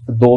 2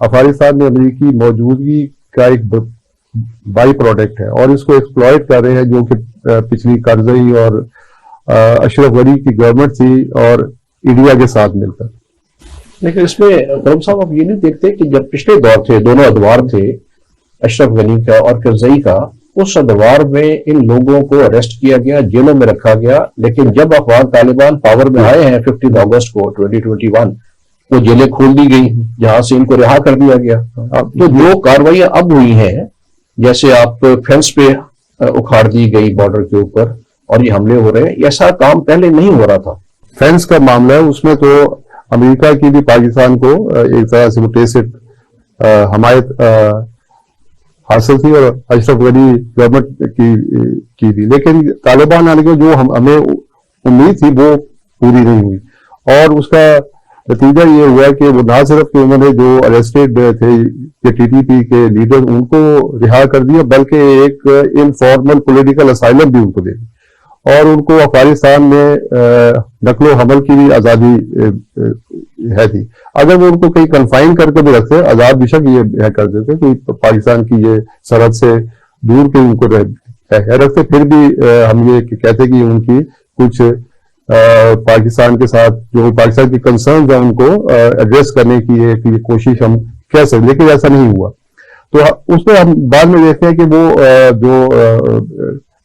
افغانستان میں امریکی موجودگی کا ایک بائی پروڈکٹ ہے اور اس کو ایکسپلائٹ کر رہے ہیں، جو کہ پچھلی کرزئی اور اشرف غنی کی گورنمنٹ تھی اور انڈیا کے ساتھ مل کر. لیکن اس میں غلام صاحب آپ یہ نہیں دیکھتے کہ جب پچھلے دور تھے، دونوں ادوار تھے، اشرف غنی کا اور کرزئی کا، اس ادوار میں ان لوگوں کو اریسٹ کیا گیا، جیلوں میں رکھا گیا، لیکن جب افغان طالبان پاور میں آئے ہیں 15 اگست کو 2021، وہ جیلیں کھول دی گئی جہاں سے ان کو رہا کر دیا گیا. تو جو کاروائیاں اب ہوئی ہیں، جیسے آپ فینس پہ اکھاڑ دی گئی بارڈر کے اوپر اور یہ حملے ہو رہے ہیں، ایسا کام پہلے نہیں ہو رہا تھا. فینس کا معاملہ ہے، اس میں تو امریکہ کی بھی پاکستان کو ایک طرح سے متعصب حمایت حاصل تھی اور اشرف غنی گورنمنٹ کی بھی، لیکن طالبان آنے کی جو ہمیں امید تھی وہ پوری نہیں ہوئی اور اس کا نتیجہ یہ ہوا کہ وہ نہ صرف کہ انہوں نے جو اریسٹڈ تھے کہ ٹی ٹی پی کے لیڈر ان کو رہا کر دیا، بلکہ ایک انفارمل پولیٹیکل اسائلم بھی ان کو دے دی اور ان کو افغانستان میں نقل و حمل کی بھی آزادی ہے تھی. اگر وہ ان کو کہیں کنفائن کر کے بھی رکھتے، آزاد بے شک یہ کر دیتے کہ پاکستان کی یہ سرحد سے دور کہیں ان کو رکھتے، پھر بھی ہم یہ کہتے کہ ان کی کچھ پاکستان کے ساتھ جو پاکستان کی کنسرنز ہیں ان کو ایڈریس کرنے کی ایک کوشش ہم کہہ سکتے، لیکن ایسا نہیں ہوا. تو اس میں ہم بعد میں دیکھتے ہیں کہ وہ جو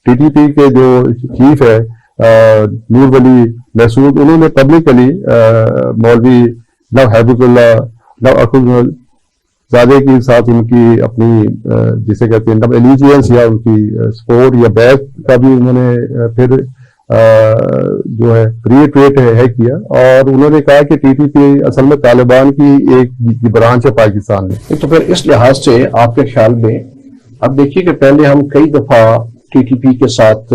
ٹی ٹی پی کے جو چیف ہے نور ولی محسود، انہوں نے پبلکلی مولوی نو حیبت اللہ نو اخذ زادے کے ساتھ ان کی اپنی جسے کہتے ہیں ایلیجینس یا ان کی سپورٹ یا بیک کا بھی انہوں نے پھر جو ہے ریٹریٹ ہے کیا اور انہوں نے کہا کہ ٹی ٹی پی اصل میں طالبان کی ایک برانچ ہے پاکستان میں. تو پھر اس لحاظ سے آپ کے خیال میں اب دیکھیے کہ پہلے ہم کئی دفعہ ٹی ٹی پی کے ساتھ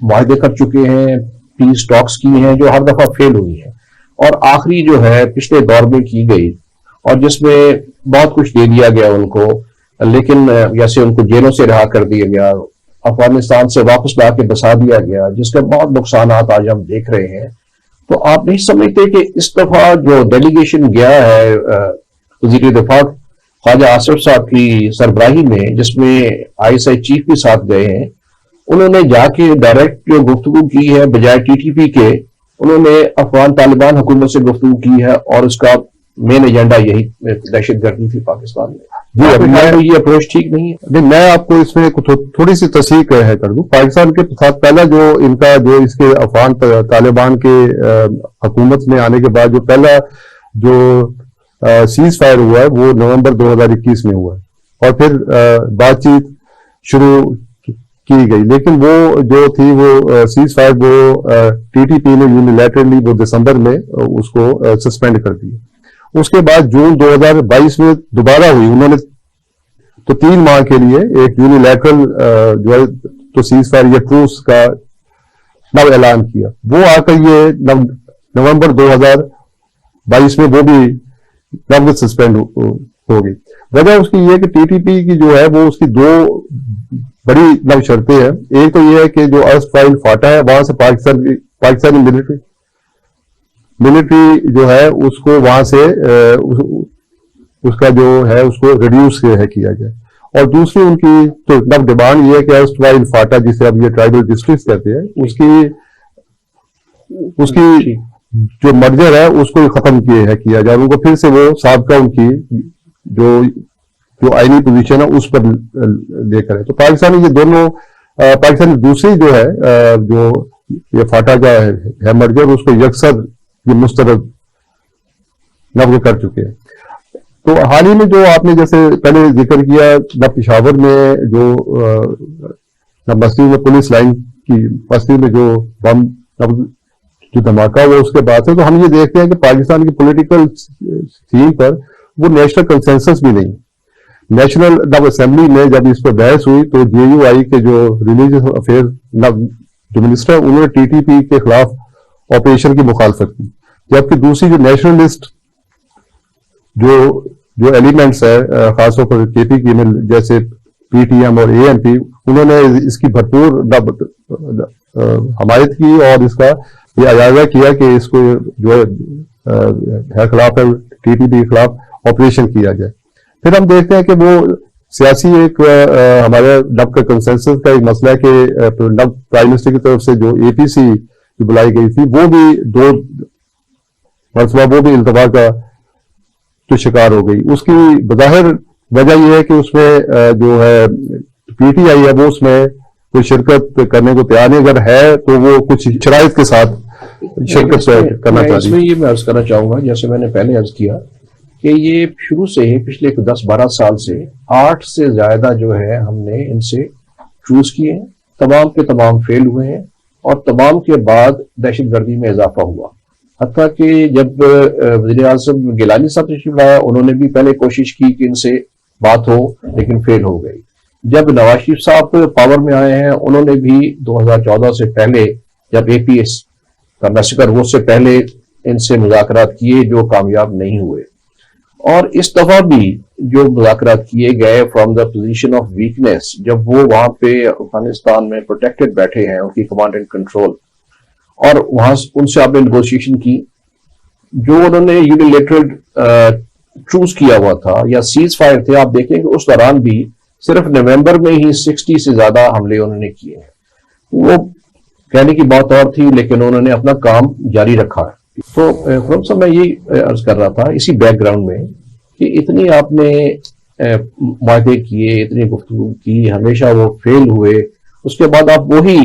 معاہدے کر چکے ہیں، پیس ٹاکس کی ہیں جو ہر دفعہ فیل ہوئی ہیں، اور آخری جو ہے پچھلے دور میں کی گئی اور جس میں بہت کچھ دے دیا گیا ان کو، لیکن جیسے ان کو جیلوں سے رہا کر دیا گیا، افغانستان سے واپس لا کے بسا دیا گیا، جس کے بہت نقصانات آج ہم دیکھ رہے ہیں. تو آپ نہیں سمجھتے کہ اس دفعہ جو ڈیلیگیشن گیا ہے وزیر دفاع خواجہ آصف صاحب کی سربراہی میں، جس میں آئی ایس آئی چیف بھی ساتھ گئے ہیں، انہوں نے جا کے ڈائریکٹ جو گفتگو کی ہے بجائے ٹی ٹی پی کے، انہوں نے افغان طالبان حکومت سے گفتگو کی ہے اور اس کا مین ایجنڈا یہی دہشت گردی تھی پاکستان میں. جی یہ اپروچ ٹھیک نہیں ہے. میں آپ کو اس میں تھوڑی سی تصحیح کر دوں. پاکستان کے ساتھ پہلا جو ان کا جو اس کے افغان طالبان کے حکومت میں آنے کے بعد جو پہلا جو سیز فائر ہوا ہے وہ نومبر 2021 میں ہوا ہے اور پھر بات چیت شروع کی گئی، لیکن وہ جو تھی وہ سیز فائر وہ ٹی ٹی پی نے یونیلیٹرلی وہ دسمبر میں اس کو سسپینڈ کر دی. اس کے بعد جون 2022 میں دوبارہ ہوئی، انہوں نے تو 3 ماہ کے لیے ایک یونیلیٹرل جو ہے تو سیز فائر یا ٹروس کا نو اعلان کیا. وہ آ کر یہ نومبر 2022 میں وہ بھی لفظ سسپینڈ ہو گئی. وجہ اس کی یہ کہ ٹی ٹی پی کی جو ہے وہ اس کی 2 بڑی نو شرطیں ہیں. ایک تو یہ ہے کہ جو ارسٹ فائل فاٹا ہے وہاں سے پاکستانی ملٹری جو ہے اس کو وہاں سے اس کا جو ہے اس کو ریڈیوس کیا جائے. اور دوسری ان کی تو ڈیمانڈ یہ ہے کہ ارسٹ فائل فاٹا جسے اب یہ ٹرائبل ڈسٹرکٹ کہتے ہیں اس کی جو مرجر ہے اس کو ختم کیا جائے، ان کو پھر سے وہ سابقہ ان کی جو آئینی پوزیشن ہے اس پر لے کر ہے. تو پاکستانی یہ دونوں پاکستانی دوسری جو ہے جو یہ فاٹا کا ہے مرجر اس کو یکسر یہ مسترد لفظ کر چکے ہیں. تو حال ہی میں جو آپ نے جیسے پہلے ذکر کیا نہ پشاور میں جو نہ بستی میں پولیس لائن کی بستی میں جو بم جو دھماکہ ہوا اس کے بعد سے، تو ہم یہ دیکھتے ہیں کہ پاکستان کی پولیٹیکل تھیم پر وہ نیشنل کنسنسس بھی نہیں. نیشنل اسمبلی میں جب اس پر بحث ہوئی تو جے یو آئی کے جو ریلیجس افیئر جو منسٹر انہوں نے ٹی ٹی پی کے خلاف آپریشن کی مخالفت کی، جبکہ دوسری جو نیشنلسٹ جو ایلیمنٹس ہے خاص طور پر کے پی کی میں جیسے پی ٹی ایم اور اے ایم پی انہوں نے اس کی بھرپور حمایت کی اور اس کا یہ اجازہ کیا کہ اس کو جو ہے خلاف ٹی ٹی پی کے خلاف آپریشن کیا جائے. پھر ہم دیکھتے ہیں کہ وہ سیاسی ایک ہمارے نب کا کنسنسس کا ایک مسئلہ ہے کہ نب پرائم منسٹر کی طرف سے جو اے پی سی بلائی گئی تھی وہ بھی 2 مرتبہ وہ بھی التوا کا تو شکار ہو گئی. اس کی بظاہر وجہ یہ ہے کہ اس میں جو ہے پی ٹی آئی ہے وہ اس میں کوئی شرکت کرنے کو تیار نہیں, اگر ہے تو وہ کچھ شرائط کے ساتھ شرکت کرنا چاہتی ہے. اس میں یہ میں عرض کرنا چاہوں گا, جیسے میں نے پہلے عرض کیا کہ یہ شروع سے ہی پچھلے 10-12 سال سے 8 سے زیادہ جو ہے ہم نے ان سے چوز کیے ہیں, تمام کے تمام فیل ہوئے ہیں, اور تمام کے بعد دہشت گردی میں اضافہ ہوا. حتیٰ کہ جب وزیر اعظم گیلانی صاحب تشریف لایا, انہوں نے بھی پہلے کوشش کی کہ ان سے بات ہو, لیکن فیل ہو گئی. جب نواز شریف صاحب پاور میں آئے ہیں, انہوں نے بھی 2014 سے پہلے جب اے پی ایس کا میسیکر وہ سے پہلے ان سے مذاکرات کیے جو کامیاب نہیں ہوئے, اور اس دفعہ بھی جو مذاکرات کیے گئے from the position of weakness, جب وہ وہاں پہ افغانستان میں پروٹیکٹڈ بیٹھے ہیں, ان کی کمانڈ اینڈ کنٹرول, اور وہاں ان سے آپ نے نیگوشیشن کی, جو انہوں نے یونیلیٹرل چوز کیا ہوا تھا یا سیز فائر تھے, آپ دیکھیں کہ اس دوران بھی صرف نومبر میں ہی 60 سے زیادہ حملے انہوں نے کیے ہیں. وہ کہنے کی بات اور تھی, لیکن انہوں نے اپنا کام جاری رکھا. تو خرم صاحب میں یہ عرض کر رہا تھا اسی بیک گراؤنڈ میں کہ اتنی آپ نے معاہدے کیے, اتنی گفتگو کی, ہمیشہ وہ فیل ہوئے, اس کے بعد آپ وہی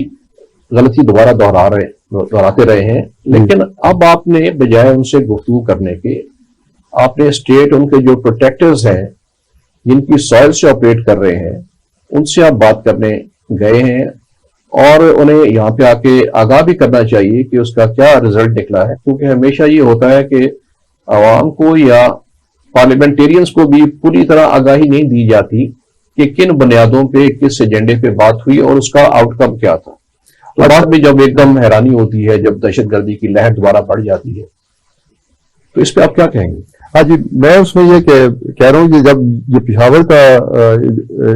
غلطی دوبارہ دہراتے رہے ہیں. لیکن اب آپ نے بجائے ان سے گفتگو کرنے کے, آپ نے اسٹیٹ ان کے جو پروٹیکٹرز ہیں جن کی سوائل سے آپریٹ کر رہے ہیں, ان سے آپ بات کرنے گئے ہیں, اور انہیں یہاں پہ آ کے آگاہ بھی کرنا چاہیے کہ اس کا کیا رزلٹ نکلا ہے. کیونکہ ہمیشہ یہ ہوتا ہے کہ عوام کو یا پارلیمنٹیرینز کو بھی پوری طرح آگاہی نہیں دی جاتی کہ کن بنیادوں پہ کس ایجنڈے پہ بات ہوئی اور اس کا آؤٹ کم کیا تھا. تو بعد میں جب ایک دم حیرانی ہوتی ہے جب دہشت گردی کی لہر دوبارہ بڑھ جاتی ہے, تو اس پہ آپ کیا کہیں گے؟ ہاں جی, میں اس میں یہ کہہ رہا ہوں کہ جب یہ پشاور کا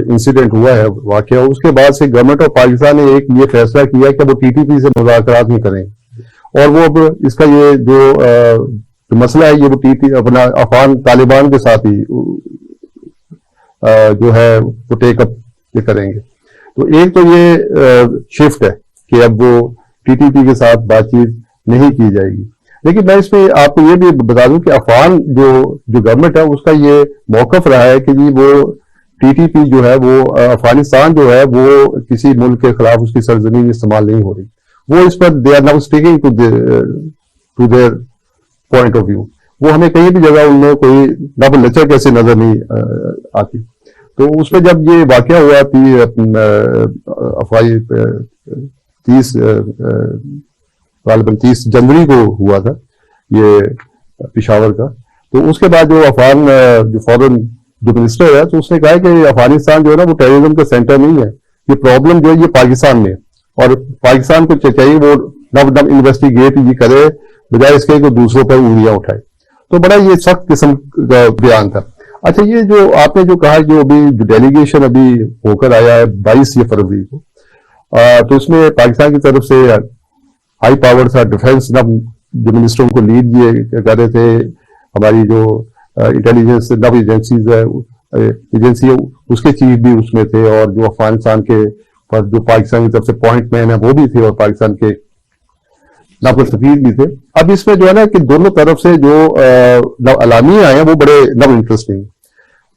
انسیڈنٹ ہوا ہے واقعہ, اس کے بعد سے گورنمنٹ آف پاکستان نے ایک یہ فیصلہ کیا کہ وہ ٹی ٹی پی سے مذاکرات نہیں کریں, اور وہ اب اس کا یہ جو مسئلہ ہے یہ وہ ٹی ٹی اپنا افغان طالبان کے ساتھ ہی جو ہے وہ ٹیک اپ کریں گے. تو ایک تو یہ شفٹ ہے کہ اب وہ ٹی ٹی پی کے ساتھ بات چیت نہیں کی جائے گی. لیکن میں اس میں آپ کو یہ بھی بتا دوں کہ افغان جو گورنمنٹ ہے اس کا یہ موقف رہا ہے کہ جی وہ ٹی ٹی پی جو ہے وہ افغانستان جو ہے وہ کسی ملک کے خلاف اس کی سرزمین استعمال نہیں ہو رہی. وہ اس پر they are now sticking to their point of view. وہ ہمیں کہیں بھی جگہ ان میں کوئی نب لچک ایسے نظر نہیں آتی. تو اس میں جب یہ واقعہ ہوا غالباً 30 جنوری کو ہوا تھا یہ پشاور کا, تو اس کے بعد جو افغان جو فورن جو منسٹر ہے تو اس نے کہا کہ افغانستان جو ہے نا وہ ٹیررزم کا سینٹر نہیں ہے, یہ پرابلم جو ہے یہ پاکستان میں, اور پاکستان کو چاہیے وہ نب انویسٹیگیٹ یہ کرے بجائے اس کے کہ دوسروں پر انگلیاں اٹھائے. تو بڑا یہ سخت قسم کا بیان تھا. اچھا, یہ جو آپ نے جو کہا جو ابھی جو ڈیلیگیشن ابھی ہو کر آیا ہے 22 فروری کو, تو اس میں پاکستان کی طرف سے ہائی پاور تھا ڈیفینس جو منسٹروں کو لیڈ یہ کر رہے تھے, ہماری جو انٹیلیجنس نب ایجنسی ہے اس کے چیف بھی اس میں تھے, اور جو افغانستان کے جو پاکستان کی طرف سے پوائنٹ مین ہے وہ بھی تھے, اور پاکستان کے نب سفیر بھی تھے. اب اس میں جو ہے نا کہ دونوں طرف سے جو اعلامیے آئے ہیں وہ بڑے انٹرسٹنگ.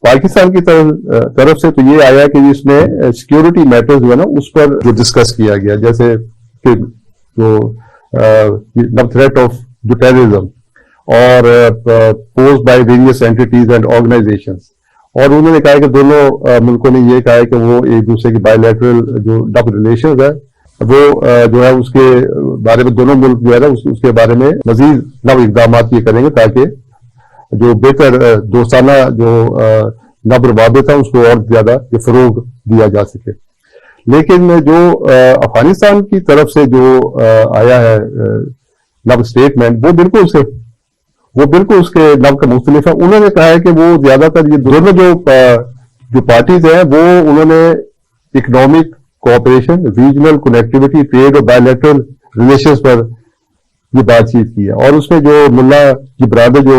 پاکستان کی طرف سے تو یہ آیا کہ اس میں سیکیورٹی میٹرز جو ہے نا اس پر جو ڈسکس کیا گیا, جیسے کہ جو تھریٹ آف جو ٹیررزم اور pose by various entities and organizations, اور انہوں نے کہا کہ دونوں ملکوں نے یہ کہا کہ وہ ایک دوسرے کی بائی لیٹرل جو ریلیشنز ہے وہ جو ہے اس کے بارے میں دونوں ملک جو ہے نا اس کے بارے میں مزید اقدامات یہ کریں گے تاکہ جو بہتر دوستانہ جو روابط ہے اس کو اور زیادہ یہ فروغ دیا جا سکے. لیکن جو افغانستان کی طرف سے جو آیا ہے اسٹیٹمنٹ وہ بالکل اس کے کا مختلف ہے. انہوں نے کہا ہے کہ وہ زیادہ تر یہ دونوں جو پارٹیز ہیں وہ انہوں نے economic cooperation, regional connectivity, trade اور بائیلیٹرل ریلیشنز پر یہ بات چیت کی ہے. اور اس میں جو ملا جی برادر جو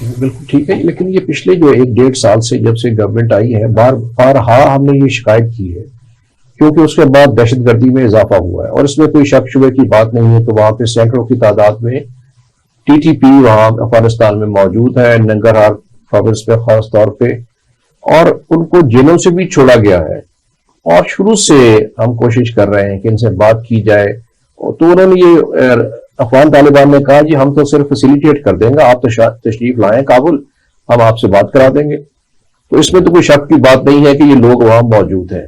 بالکل ٹھیک ہے، لیکن یہ پچھلے جو 1-1.5 سال سے جب سے گورنمنٹ آئی ہے بارہا ہم نے یہ شکایت کی ہے، کیونکہ اس کے بعد دہشت گردی میں اضافہ ہوا ہے، اور اس میں کوئی شک شبے کی بات نہیں ہے کہ وہاں پہ سینکڑوں کی تعداد میں ٹی ٹی پی وہاں افغانستان میں موجود ہے، ننگرہار پروونس پہ خاص طور پہ، اور ان کو جیلوں سے بھی چھوڑا گیا ہے، اور شروع سے ہم کوشش کر رہے ہیں کہ ان سے بات کی جائے، تو انہوں نے یہ افغان طالبان نے کہا جی ہم تو صرف فیسیلیٹیٹ کر دیں گے، آپ تشریف لائیں کابل، ہم آپ سے بات کرا دیں گے۔ تو اس میں تو کوئی شک کی بات نہیں ہے کہ یہ لوگ وہاں موجود ہیں۔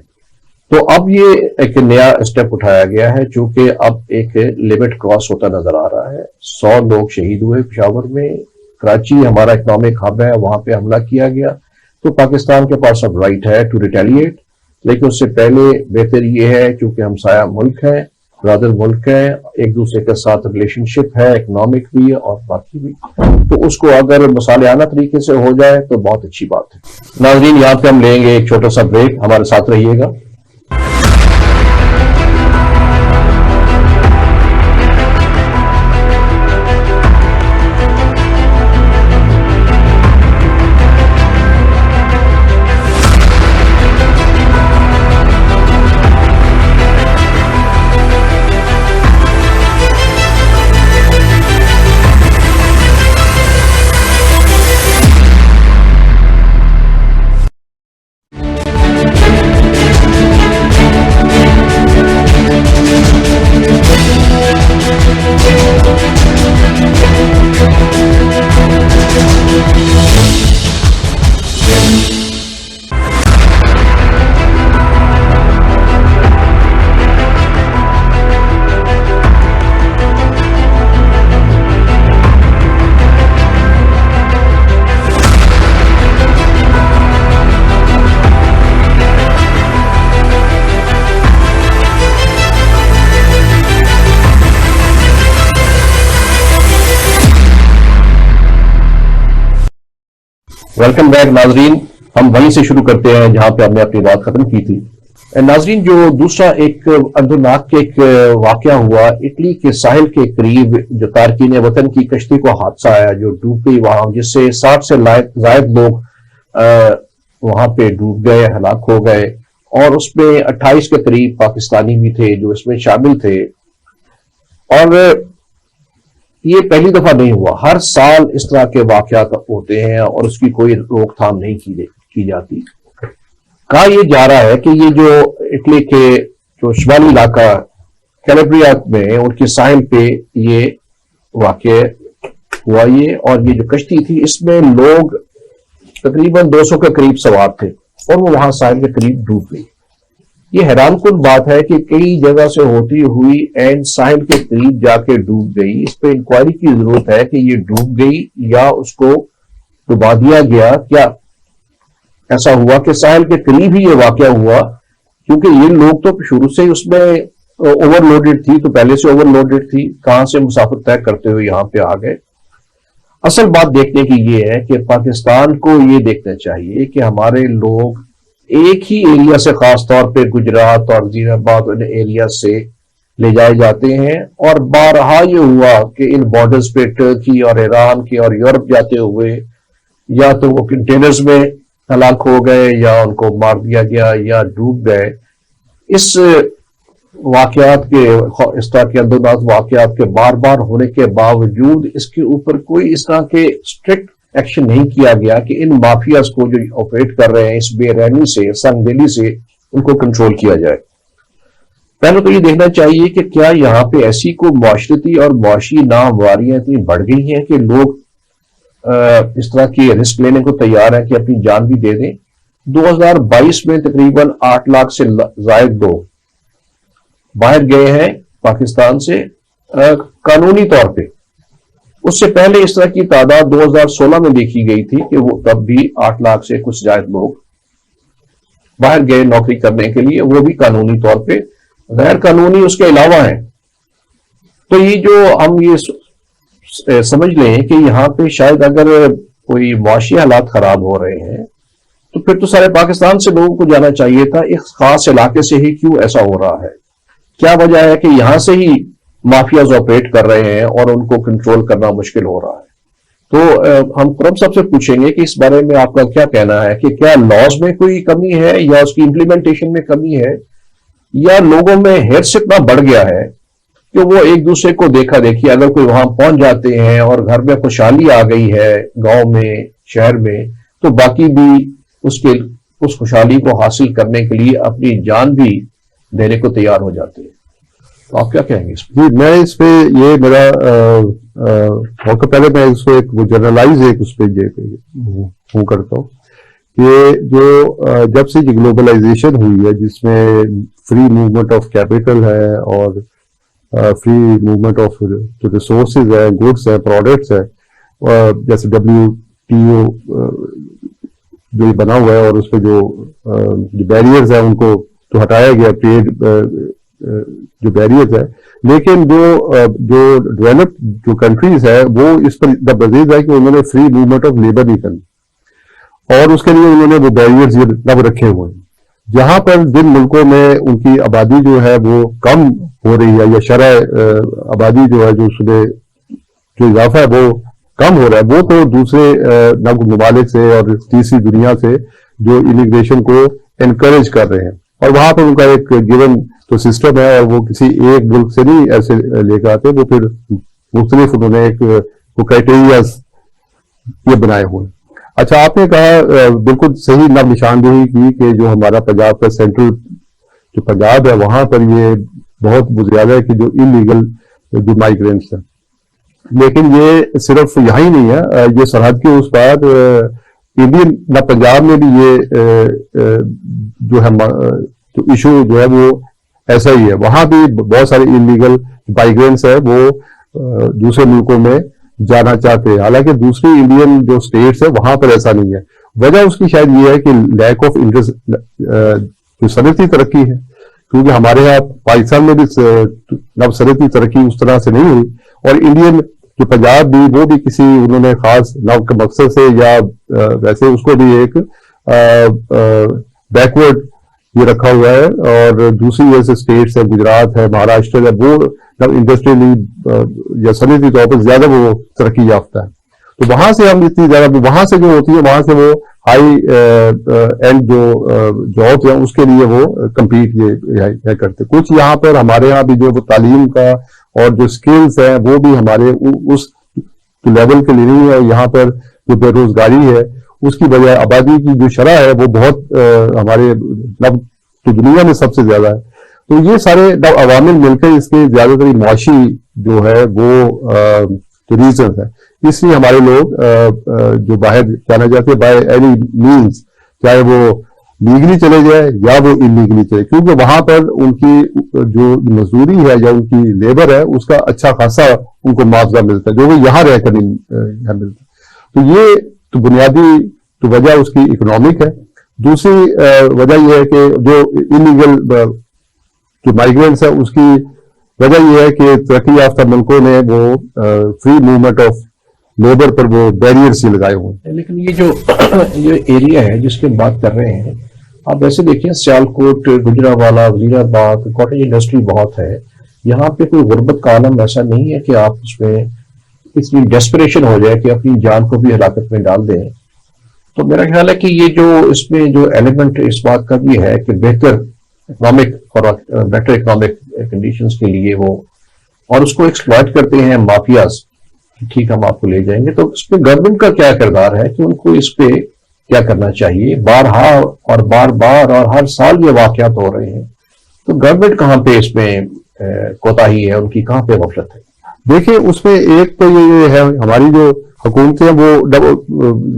تو اب یہ ایک نیا اسٹیپ اٹھایا گیا ہے، چونکہ اب ایک لمٹ کراس ہوتا نظر آ رہا ہے۔ 100 لوگ شہید ہوئے پشاور میں، کراچی ہمارا اکنامک ہب ہے، وہاں پہ حملہ کیا گیا، تو پاکستان کے پاس اب رائٹ ہے ٹو ریٹیلیٹ، لیکن اس سے پہلے بہتر یہ ہے چونکہ ہمسایہ ملک ہے، برادر ملک ہے، ایک دوسرے کے ساتھ ریلیشن شپ ہے، اکنامک بھی اور باقی بھی، تو اس کو اگر مصالحانہ طریقے سے ہو جائے تو بہت اچھی بات ہے۔ ناظرین یہاں پہ ہم لیں گے ایک چھوٹا سا بریک، ہمارے ساتھ رہیے گا۔ ویلکم بیک ناظرین، ہم وہیں سے شروع کرتے ہیں جہاں پہ ہم نے اپنی بات ختم کی تھی۔ ناظرین جو دوسرا ایک اندرناک کے ایک واقعہ ہوا اٹلی کے ساحل کے قریب، جو تارکین وطن کی کشتی کو حادثہ آیا جو ڈوب گئی وہاں، جس سے 60 سے زائد لوگ وہاں پہ ڈوب گئے، ہلاک ہو گئے، اور اس میں 28 کے قریب پاکستانی بھی تھے جو اس میں شامل تھے۔ اور یہ پہلی دفعہ نہیں ہوا، ہر سال اس طرح کے واقعات ہوتے ہیں اور اس کی کوئی روک تھام نہیں کی جاتی۔ کہا یہ جا رہا ہے کہ یہ جو اٹلی کے جو شمالی علاقہ کیلیبریا میں ان کے ساحل پہ یہ واقع ہوا، اور یہ جو کشتی تھی اس میں لوگ تقریباً 200 کے قریب سوار تھے، اور وہ وہاں ساحل کے قریب ڈوب گئی۔ یہ حیران کن بات ہے کہ کئی جگہ سے ہوتی ہوئی اینڈ ساحل کے قریب جا کے ڈوب گئی۔ اس پہ انکوائری کی ضرورت ہے کہ یہ ڈوب گئی یا اس کو ڈبا دیا گیا، کیا ایسا ہوا کہ ساحل کے قریب ہی یہ واقعہ ہوا، کیونکہ یہ لوگ تو شروع سے اس میں اوور لوڈڈ تھی، تو پہلے سے اوور لوڈڈ تھی، کہاں سے مسافت طے کرتے ہوئے یہاں پہ آ گئے۔ اصل بات دیکھنے کی یہ ہے کہ پاکستان کو یہ دیکھنا چاہیے کہ ہمارے لوگ ایک ہی ایریا سے، خاص طور پہ گجرات اور وزیر آباد ان ایریا سے لے جائے جاتے ہیں، اور بارہا یہ ہوا کہ ان بارڈرز پہ ٹرکی اور ایران کے اور یورپ جاتے ہوئے یا تو وہ کنٹینرز میں ہلاک ہو گئے یا ان کو مار دیا گیا یا ڈوب گئے۔ اس واقعات کے، اس طرح کے اندرناک واقعات کے بار بار ہونے کے باوجود اس کے اوپر کوئی اس طرح کے اسٹرکٹ ایکشن نہیں کیا گیا کہ ان مافیاز کو جو آپریٹ کر رہے ہیں اس بے رحمی سے، سنگ دلی سے، ان کو کنٹرول کیا جائے۔ پہلے تو یہ دیکھنا چاہیے کہ کیا یہاں پہ ایسی کوئی معاشرتی اور معاشی ناہمواریاں اتنی بڑھ گئی ہیں کہ لوگ اس طرح کی رسک لینے کو تیار ہیں کہ اپنی جان بھی دے دیں۔ 2022 میں تقریباً 8 لاکھ سے زائد لوگ باہر گئے ہیں پاکستان سے قانونی طور پہ۔ اس سے پہلے اس طرح کی تعداد 2016 میں دیکھی گئی تھی کہ وہ تب بھی 8 لاکھ سے کچھ زائد لوگ باہر گئے نوکری کرنے کے لیے، وہ بھی قانونی طور پہ، غیر قانونی اس کے علاوہ ہیں۔ تو یہ جو ہم یہ سمجھ لیں کہ یہاں پہ شاید اگر کوئی معاشی حالات خراب ہو رہے ہیں تو پھر تو سارے پاکستان سے لوگوں کو جانا چاہیے تھا، ایک خاص علاقے سے ہی کیوں ایسا ہو رہا ہے؟ کیا وجہ ہے کہ یہاں سے ہی مافیاز آپریٹ کر رہے ہیں اور ان کو کنٹرول کرنا مشکل ہو رہا ہے؟ تو ہم کرم صاحب سے پوچھیں گے کہ اس بارے میں آپ کا کیا کہنا ہے کہ کیا لاز میں کوئی کمی ہے یا اس کی امپلیمنٹیشن میں کمی ہے یا لوگوں میں ہرس اتنا بڑھ گیا ہے کہ وہ ایک دوسرے کو دیکھا دیکھی اگر کوئی وہاں پہنچ جاتے ہیں اور گھر میں خوشحالی آ گئی ہے گاؤں میں شہر میں تو باقی بھی اس خوشحالی کو حاصل کرنے کے لیے اپنی جان بھی دینے کو تیار ہو جاتے ہیں. تو آپ کیا کہیں گے اس جی میں اس پہ یہ میرا موقع پہلے میں اس کو ایک جنرلائز ایک اس پہ یہ کرتا ہوں کہ جو جب سے یہ گلوبلائزیشن ہوئی ہے جس میں فری موومنٹ آف کیپٹل ہے اور فری موومنٹ آف جو ریسورسز ہے گڈس ہے پروڈکٹس ہے جیسے WTO جو بنا ہوا ہے اور اس پہ جو بیریئرز ہیں ان کو تو ہٹایا گیا ٹریڈ جو بیریئرز ہے لیکن جو ڈیولپ جو کنٹریز ہے وہ اس پر اتنا بزید ہے کہ انہوں نے فری موومنٹ آف لیبر نہیں کرنی اور اس کے لیے انہوں نے وہ بیریئرز یہ لگ رکھے ہوئے ہیں. جہاں پر جن ملکوں میں ان کی آبادی جو ہے وہ کم ہو رہی ہے یا شرح آبادی جو ہے جو اس میں جو اضافہ ہے وہ کم ہو رہا ہے وہ تو دوسرے ممالک سے اور تیسری دنیا سے جو امیگریشن کو انکریج کر رہے ہیں اور وہاں پر ان کا ایک گیون تو سسٹم ہے اور وہ کسی ایک ملک سے نہیں ایسے لے کر آتے وہ پھر مختلف انہوں نے ایک وہ کرائٹیریاز یہ بنائے ہوئے. اچھا آپ نے کہا بالکل صحیح نشاندہی کی کہ جو ہمارا پنجاب کا سینٹرل جو پنجاب ہے وہاں پر یہ بہت زیادہ ہے کہ جو انلیگل جو مائیگرینٹس ہیں لیکن یہ صرف یہاں ہی نہیں ہے یہ سرحد کے اس پار انڈین نہ پنجاب میں بھی یہ جو ہے جو ایشو جو ہے وہ ایسا ہی ہے وہاں بھی بہت سارے انلیگل مائیگرینٹس ہیں وہ دوسرے ملکوں میں جانا چاہتے ہیں حالانکہ دوسری انڈین جو اسٹیٹس ہے وہاں پر ایسا نہیں ہے. وجہ اس کی شاید یہ ہے کہ لیک آف انٹرسٹ جو صنعتی ترقی ہے کیونکہ ہمارے یہاں پاکستان میں بھی صنعتی ترقی اس طرح سے نہیں ہوئی اور انڈین جو پنجاب بھی وہ بھی کسی انہوں نے خاص نو کے مقصد سے یا ویسے اس کو بھی ایک بیکورڈ یہ رکھا ہوا ہے اور دوسری جیسے اسٹیٹس ہے گجرات ہے مہاراشٹر ہے وہ انڈسٹریلی یا صنعتی طور پر زیادہ وہ ترقی یافتہ ہے تو وہاں سے ہم اتنی زیادہ وہاں سے جو ہوتی ہے وہاں سے وہ ہائی اینڈ جو جابس ہیں اس کے لیے وہ کمپیٹ یہ کرتے. کچھ یہاں پر ہمارے یہاں بھی جو وہ تعلیم کا اور جو اسکلز ہیں وہ بھی ہمارے اس لیول کے لیے نہیں ہے. یہاں پر جو بے روزگاری ہے اس کی وجہ آبادی کی جو شرح ہے وہ بہت ہمارے تو دنیا میں سب سے زیادہ ہے. تو یہ سارے عوامل مل کر اس کے زیادہ تر معاشی جو ہے وہ ریزن ہے. اس لیے ہمارے لوگ جو باہر جانا چاہتے ہیں بائی اینی مینس چاہے وہ لیگلی چلے جائے یا وہ انلیگلی چلے کیونکہ وہاں پر ان کی جو مزدوری ہے یا ان کی لیبر ہے اس کا اچھا خاصا ان کو معاوضہ ملتا ہے جو وہ یہاں رہ کر نہیں ملتا. تو یہ تو بنیادی تو وجہ اس کی اکنامک ہے. دوسری وجہ یہ ہے کہ جو انلیگل جو مائیگرینٹس ہے اس کی وجہ یہ ہے کہ ترقی یافتہ ملکوں نے وہ فری موومنٹ آف لیبر پر وہ بیریئرز ہی لگائے ہوئے ہیں. لیکن یہ جو ایریا ہے جس کی بات کر رہے ہیں آپ ویسے دیکھیں سیالکوٹ گجرانوالہ وزیر آباد کاٹیج انڈسٹری بہت ہے یہاں پہ کوئی غربت کا عالم ایسا نہیں ہے کہ آپ اس میں اتنی ڈیسپریشن ہو جائے کہ اپنی جان کو بھی ہلاکت میں ڈال دیں. تو میرا خیال ہے کہ یہ جو اس میں جو ایلیمنٹ اس بات کا بھی ہے کہ بہتر اکنامک اور بیٹر اکنامک کنڈیشنز کے لیے وہ اور اس کو ایکسپلائٹ کرتے ہیں مافیاز ٹھیک ہم آپ کو لے جائیں گے. تو اس پہ گورنمنٹ کا کیا کردار ہے کہ ان کو اس پہ کیا کرنا چاہیے؟ بارہا اور بار بار اور ہر سال یہ واقعات ہو رہے ہیں تو گورنمنٹ کہاں پہ اس میں کوتاہی ہے ان کی کہاں پہ غفلت ہے؟ دیکھیں اس میں ایک تو یہ ہے ہماری جو حکومتیں وہ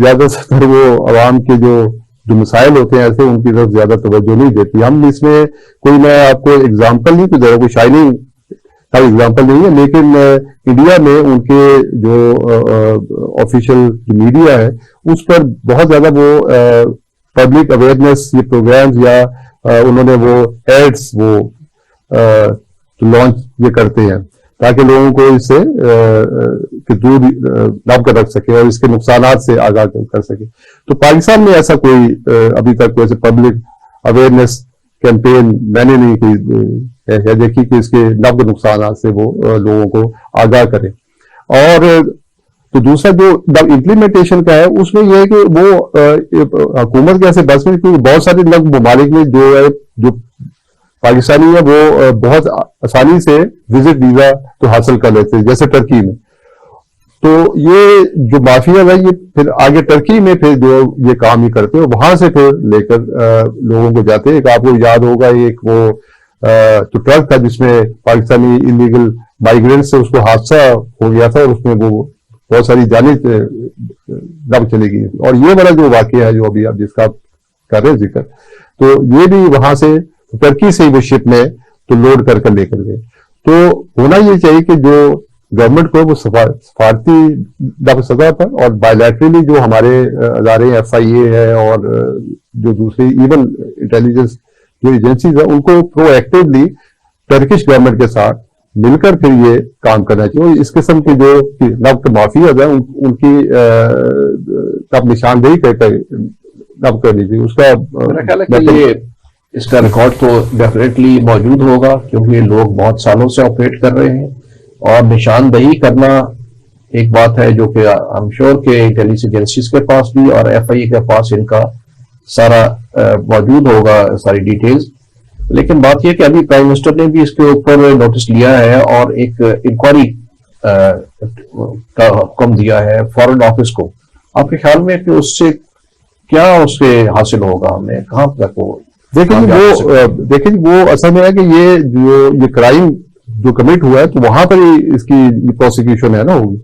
زیادہ تر وہ عوام کے جو مسائل ہوتے ہیں ایسے ان کی طرف زیادہ توجہ نہیں دیتی. ہم اس میں کوئی میں آپ کو اگزامپل نہیں دے رہا کوئی شائننگ اگزامپل نہیں ہے لیکن انڈیا میں ان کے جو آفیشیل میڈیا ہے اس پر بہت زیادہ وہ پبلک اویئرنیس یہ پروگرامز یا انہوں نے وہ ایڈس وہ لانچ یہ کرتے ہیں تاکہ لوگوں کو اس سے دور دب کر رکھ سکے اور اس کے نقصانات سے آگاہ کر سکے. تو پاکستان میں ایسا کوئی ابھی تک ویسے پبلک اویئرنیس کیمپین میں نے نہیں کی دیکھی کہ اس کے نقصانات سے وہ لوگوں کو آگاہ کرے. اور تو دوسرا جو امپلیمنٹیشن کا ہے اس میں یہ ہے کہ وہ حکومت کے ایسے بس میں کیونکہ بہت سارے ممالک میں جو پاکستانی ہے وہ بہت آسانی سے وزٹ ویزا تو حاصل کر لیتے ہیں، جیسے ٹرکی میں. تو یہ جو مافیا ہے یہ پھر آگے ٹرکی میں پھر جو یہ کام ہی کرتے ہیں وہاں سے پھر لے کر لوگوں کو جاتے ہیں. ایک آپ کو یاد ہوگا ایک وہ تو ٹرک تھا جس میں پاکستانی انلیگل مائیگرینٹ سے اس کو حادثہ ہو گیا تھا اور اس میں وہ بہت ساری جانیں دب چلی گئی. اور یہ والا جو واقعہ ہے جو ابھی آپ جس کا کر رہے ذکر، تو یہ بھی وہاں سے ٹرکی سے وہ شپ میں تو لوڈ کر کر لے کر گئے. تو ہونا یہ چاہیے کہ جو گورنمنٹ کو وہ سفارتی سطح پر اور بائیلیٹرلی جو ہمارے ادارے FIA ہے اور جو دوسری ایون انٹیلیجنس جو ایجنسیز ہیں ان کو پرو ایکٹیولی ٹرکش گورنمنٹ کے ساتھ مل کر پھر یہ کام کرنا چاہیے. اس قسم کے جو مافیاز ہیں ان کی نشاندہی کرنی چاہیے. اس کا میرا خیال ہے کہ یہ اس کا ریکارڈ تو ڈیفینیٹلی موجود ہوگا کیونکہ یہ لوگ بہت سالوں سے آپریٹ کر رہے ہیں اور نشاندہی کرنا ایک بات ہے جو کہ ہم شور کے انٹیلیجنس ایجنسیز کے پاس بھی اور FIA کے پاس ان کا سارا موجود ہوگا ساری ڈیٹیلز. لیکن بات یہ کہ ابھی پرائم منسٹر نے بھی اس کے اوپر نوٹس لیا ہے اور ایک انکوائری کا حکم دیا ہے فارن آفس کو. آپ کے خیال میں کہ اس سے کیا اس سے حاصل ہوگا، ہمیں کہاں تک وہ دیکھیں وہ اصل میں ہے کہ یہ کرائم جو کمٹ ہوا ہے تو وہاں پر اس کی پروسیکیوشن ہے نا ہوگی.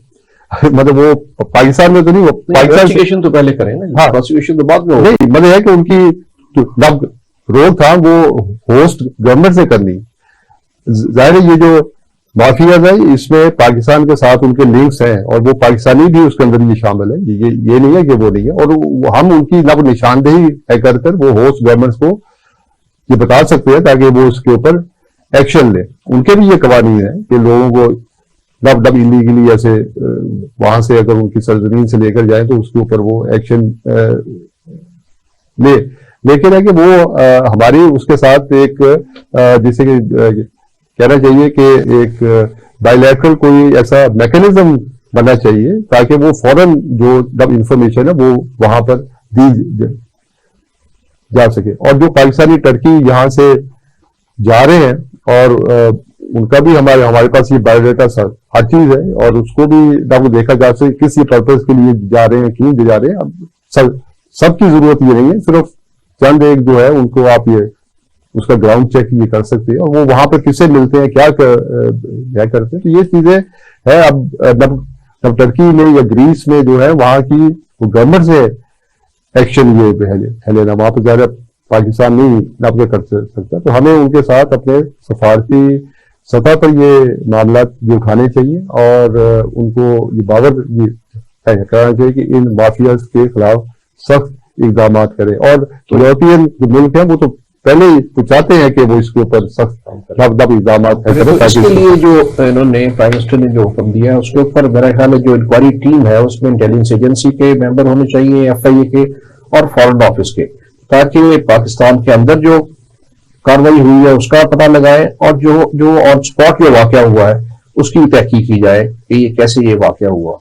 مطلب وہ پاکستان میں تو نہیں، پروسیکیوشن تو پہلے کریں نا، پروسیکیوشن تو بعد میں نہیں. مطلب ہے کہ ان کی روک تھا وہ ہوسٹ گورنمنٹ سے کرنی. ظاہر ہے یہ جو مافیاز ہے اس میں پاکستان کے ساتھ ان کے لنکس ہیں اور وہ پاکستانی بھی اس کے اندر یہ شامل ہے. یہ نہیں ہے کہ وہ نہیں ہے اور ہم ان کی نشاندہی کر کر وہ ہوسٹ گورنمنٹس کو یہ بتا سکتے ہیں تاکہ وہ اس کے اوپر ایکشن لے. ان کے بھی یہ قوانین ہیں کہ لوگوں کو انلیگلی ایسے وہاں سے اگر ان کی سرزمین سے لے کر جائیں تو اس کے اوپر وہ ایکشن لے. لیکن ہے کہ وہ ہماری اس کے ساتھ ایک جیسے کہ کہنا چاہیے کہ ایک بائیلیٹرل کوئی ایسا میکینزم بننا چاہیے تاکہ وہ فوراً جو انفارمیشن ہے وہ وہاں پر دی جا سکے. اور جو پاکستانی ٹرکی یہاں سے جا رہے ہیں اور ان کا بھی ہمارے پاس یہ بایو ڈیٹا ہر چیز ہے اور اس کو بھی دیکھا جا سکے کس پرپز کے لیے جا رہے ہیں، کیوں جا رہے ہیں. اب سب کی ضرورت یہ نہیں ہے، صرف چند ایک جو ہے ان کو آپ یہ اس کا گراؤنڈ چیک یہ کر سکتے ہیں اور وہ وہاں پہ کس سے ملتے ہیں کیا کرتے ہیں. تو یہ چیزیں ہے. اب ٹرکی میں یا گریس میں جو ہے وہاں کی وہ گورنمنٹ سے ایکشن یہ ہے لینا، وہاں پہ زیادہ پاکستان نہیں کر سکتا. تو ہمیں ان کے ساتھ اپنے سفارتی سطح پر یہ معاملات جو اٹھانے چاہیے اور ان کو یہ باور کرنا چاہیے کہ ان مافیاز کے خلاف سخت اقدامات کرے. اور یورپین جو ملک ہیں وہ تو پہلے ہی چاہتے ہیں کہ وہ اس کے اوپر سخت اقدامات کریں. اس کے لیے جو انہوں نے پرائم منسٹر نے جو حکم دیا ہے اس کے اوپر میرا خیال ہے جو انکوائری ٹیم ہے اس میں انٹیلیجنس ایجنسی کے ممبر ہونے چاہیے، FIA کے اور فارن آفس کے، تاکہ پاکستان کے اندر جو کاروائی ہوئی ہے اس کا پتہ لگائے اور جو آن سپاٹ جو واقعہ ہوا ہے اس کی تحقیق کی جائے کہ یہ کیسے یہ واقعہ ہوا.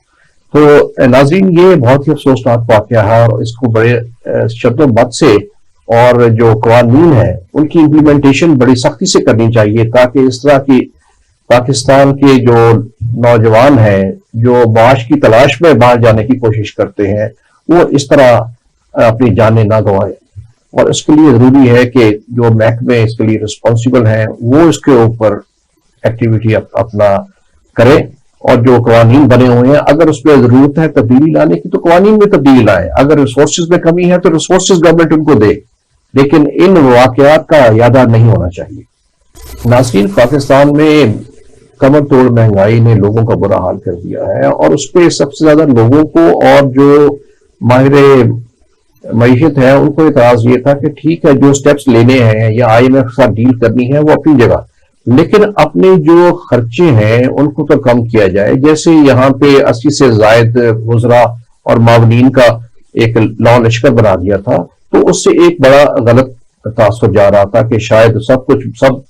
تو ناظرین یہ بہت ہی افسوسناک واقعہ ہے اور اس کو بڑے شد و بد سے اور جو قوانین ہیں ان کی امپلیمنٹیشن بڑی سختی سے کرنی چاہیے تاکہ اس طرح کی پاکستان کے جو نوجوان ہیں جو معاش کی تلاش میں باہر جانے کی کوشش کرتے ہیں وہ اس طرح اپنی جانیں نہ گنوائیں. اور اس کے لیے ضروری ہے کہ جو محکمے اس کے لیے رسپانسیبل ہیں وہ اس کے اوپر ایکٹیویٹی اپنا کریں اور جو قوانین بنے ہوئے ہیں اگر اس پہ ضرورت ہے تبدیلی لانے کی تو قوانین میں تبدیلی لائیں. اگر ریسورسز میں کمی ہے تو ریسورسز گورنمنٹ ان کو دے، لیکن ان واقعات کا یادہ نہیں ہونا چاہیے. ناظرین پاکستان میں کمر توڑ مہنگائی نے لوگوں کا برا حال کر دیا ہے اور اس پہ سب سے زیادہ لوگوں کو اور جو ماہر معیشت ہے ان کو اعتراض یہ تھا کہ ٹھیک ہے جو سٹیپس لینے ہیں یا IMF کے ساتھ ڈیل کرنی ہے وہ اپنی جگہ، لیکن اپنے جو خرچے ہیں ان کو تو کم کیا جائے. جیسے یہاں پہ 80 سے زائد وزراء اور معاونین کا ایک لاء لشکر بنا دیا تھا تو اس سے ایک بڑا غلط تاثر جا رہا تھا کہ شاید سب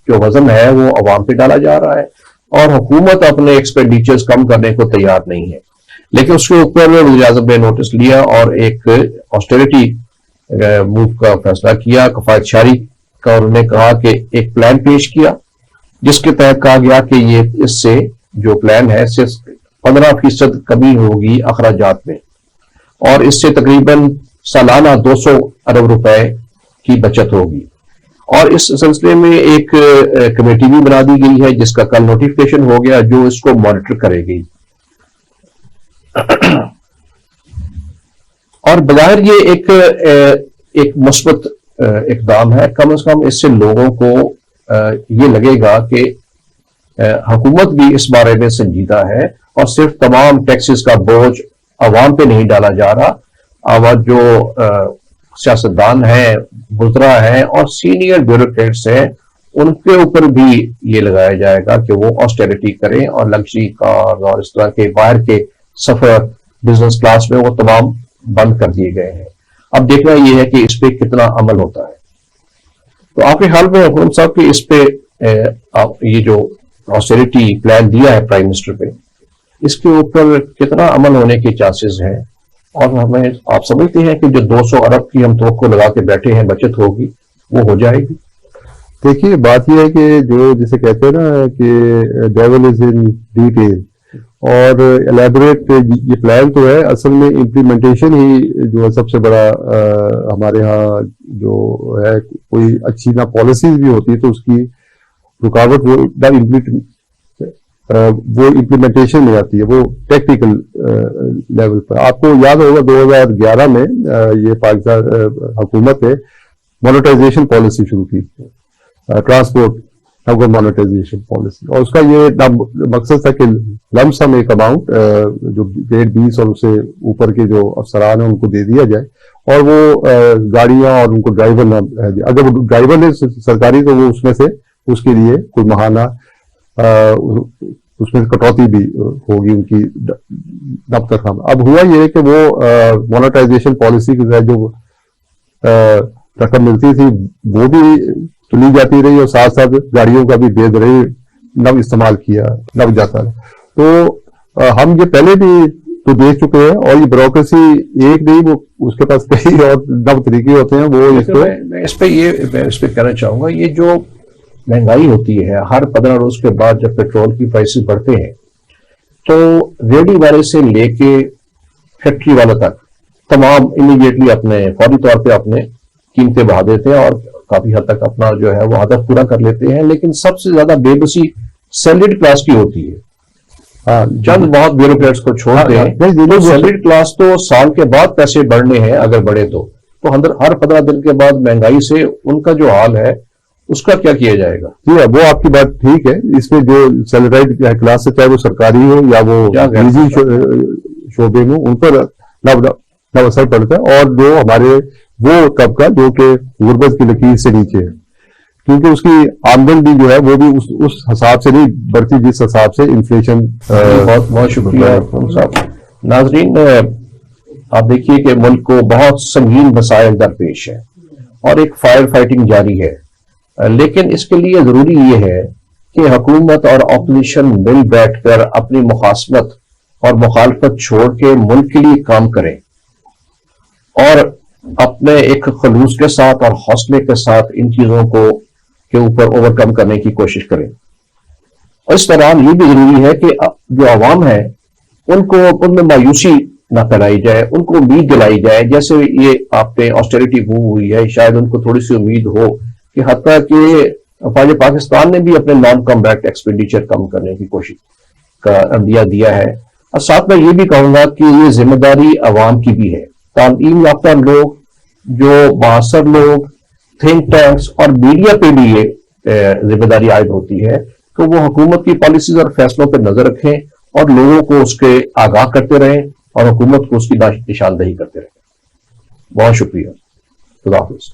جو وزن ہے وہ عوام پہ ڈالا جا رہا ہے اور حکومت اپنے ایکسپینڈیچرز کم کرنے کو تیار نہیں ہے. لیکن اس کے اوپر وزیر اعظم نے نوٹس لیا اور ایک آسٹیریٹی موو کا فیصلہ کیا، کفایت شاری کا، اور انہوں نے کہا کہ ایک پلان پیش کیا جس کے تحت کہا گیا کہ یہ اس سے جو پلان ہے صرف 15% کمی ہوگی اخراجات میں، اور اس سے تقریباً سالانہ 200 ارب روپے کی بچت ہوگی۔ اور اس سلسلے میں ایک کمیٹی بھی بنا دی گئی ہے جس کا کل نوٹیفیکیشن ہو گیا، جو اس کو مانیٹر کرے گی۔ اور بظاہر یہ ایک مثبت اقدام ہے، کم از کم اس سے لوگوں کو یہ لگے گا کہ حکومت بھی اس بارے میں سنجیدہ ہے اور صرف تمام ٹیکسز کا بوجھ عوام پہ نہیں ڈالا جا رہا، عوام جو سیاستدان ہیں، وزراء ہیں اور سینئر بیوروکریٹس ہیں، ان کے اوپر بھی یہ لگایا جائے گا کہ وہ آسٹیریٹی کریں، اور لگژری کار اور اس طرح کے باہر کے سفر بزنس کلاس میں وہ تمام بند کر دیے گئے ہیں۔ اب دیکھنا یہ ہے کہ اس پہ کتنا عمل ہوتا ہے۔ تو آپ کے خیال میں حکومت صاحب کہ اس پہ یہ جو آسٹیریٹی پلان دیا ہے پرائم منسٹر پہ، اس کے اوپر کتنا عمل ہونے کے چانسز ہیں، اور ہمیں آپ سمجھتے ہیں کہ جو 200 ارب کی ہم توقع لگا کے بیٹھے ہیں بچت ہوگی وہ ہو جائے گی؟ دیکھیے بات یہ ہے کہ جو جسے کہتے ہیں نا کہ ڈیول از ان ڈیٹیل، اور الیبوریٹ یہ پلان تو ہے، اصل میں امپلیمنٹیشن ہی جو ہے سب سے بڑا ہمارے ہاں جو ہے، کوئی اچھی نہ پالیسیز بھی ہوتی ہے تو اس کی رکاوٹ وہ امپلیمنٹیشن میں آتی ہے، وہ ٹیکنیکل لیول پر۔ آپ کو یاد ہوگا 2011 میں یہ پاکستان حکومت نے مانیٹائزیشن پالیسی شروع کی، ٹرانسپورٹ مانیٹائزیشن پالیسی، اور اس کا یہ مقصد تھا کہ لم سم ایک اماؤنٹ جو گریڈ 20 اور اس سے اوپر کے جو افسران ہیں ان کو دے دیا جائے، اور وہ گاڑیاں اور ان کو ڈرائیور نہ، اگر وہ ڈرائیور نے سرکاری تو وہ اس میں سے اس کے لیے کوئی ماہانہ اس میں کٹوتی بھی ہوگی ان کی دفتر خان۔ اب ہوا یہ کہ وہ مانیٹائزیشن پالیسی کے تحت جو رقم ملتی تھی وہ بھی لی جاتی رہی، اور ساتھ ساتھ گاڑیوں کا بھی بے دریغ نو استعمال کیا نو جاتا ہے۔ تو ہم یہ پہلے بھی تو دیکھ چکے ہیں، اور یہ بیوروکریسی ایک نہیں، وہ اس کے پاس کئی اور نو طریقے ہوتے ہیں۔ وہ میں اس پہ کہنا چاہوں گا، یہ جو مہنگائی ہوتی ہے ہر 15 روز کے بعد جب پیٹرول کی پرائسز بڑھتے ہیں تو ریڈی والے سے لے کے فیکٹری والے تک تمام امیڈیٹلی اپنے فوری طور پہ اپنے قیمتیں بڑھا دیتے ہیں، اور کافی حد تک اپنا جو ہے وہ ہدف پورا کر لیتے ہیں، لیکن سب سے زیادہ بے بسی سیلریڈ کلاس کی ہوتی ہے۔ چند بہت بیوروکریٹس کو چھوڑتے ہیں، سیلریڈ کلاس تو سال کے بعد پیسے بڑھنے ہیں اگر بڑھے تو ہر 15 دن کے بعد مہنگائی سے ان کا جو حال ہے اس کا کیا کیا جائے گا؟ جی وہ آپ کی بات ٹھیک ہے، اس میں جو سیلریڈ کلاس ہے چاہے وہ سرکاری ہو یا وہ نجی شعبے میں، ان پر نہ اثر پڑتا ہے، اور جو ہمارے وہ طبقہ جو کہ غربت کی لکیر سے نیچے ہے، کیونکہ اس کی آمدن بھی جو ہے وہ بھی اس حساب سے نہیں بڑھتی جس حساب سے انفلیشن۔ بہت بہت شکریہ صاحب۔ ناظرین، آپ دیکھیے کہ ملک کو بہت سنگین مسائل درپیش ہے اور ایک فائر فائٹنگ جاری ہے، لیکن اس کے لیے ضروری یہ ہے کہ حکومت اور اپوزیشن مل بیٹھ کر اپنی مخاصمت اور مخالفت چھوڑ کے ملک کے لیے کام کریں، اور اپنے ایک خلوص کے ساتھ اور حوصلے کے ساتھ ان چیزوں کے اوپر اوورکم کرنے کی کوشش کریں۔ اور اس دوران یہ بھی ضروری ہے کہ جو عوام ہے ان میں مایوسی نہ پھیلائی جائے، ان کو امید دلائی جائے، جیسے یہ آپ نے آسٹیریٹی موو ہوئی ہے، شاید ان کو تھوڑی سی امید ہو کہ حتیٰ کہ فوج پاکستان نے بھی اپنے نان کمبیکٹ ایکسپینڈیچر کم کرنے کی کوشش کا عندیہ دیا ہے۔ اور ساتھ میں یہ بھی کہوں گا کہ یہ ذمہ داری عوام کی بھی ہے، تعلیم یافتہ لوگ، جو بااثر لوگ، تھنک ٹینکس اور میڈیا پہ بھی یہ ذمہ داری عائد ہوتی ہے کہ وہ حکومت کی پالیسیز اور فیصلوں پہ نظر رکھیں اور لوگوں کو اس کے آگاہ کرتے رہیں اور حکومت کو اس کی نشاندہی کرتے رہیں۔ بہت شکریہ، خدا حافظ۔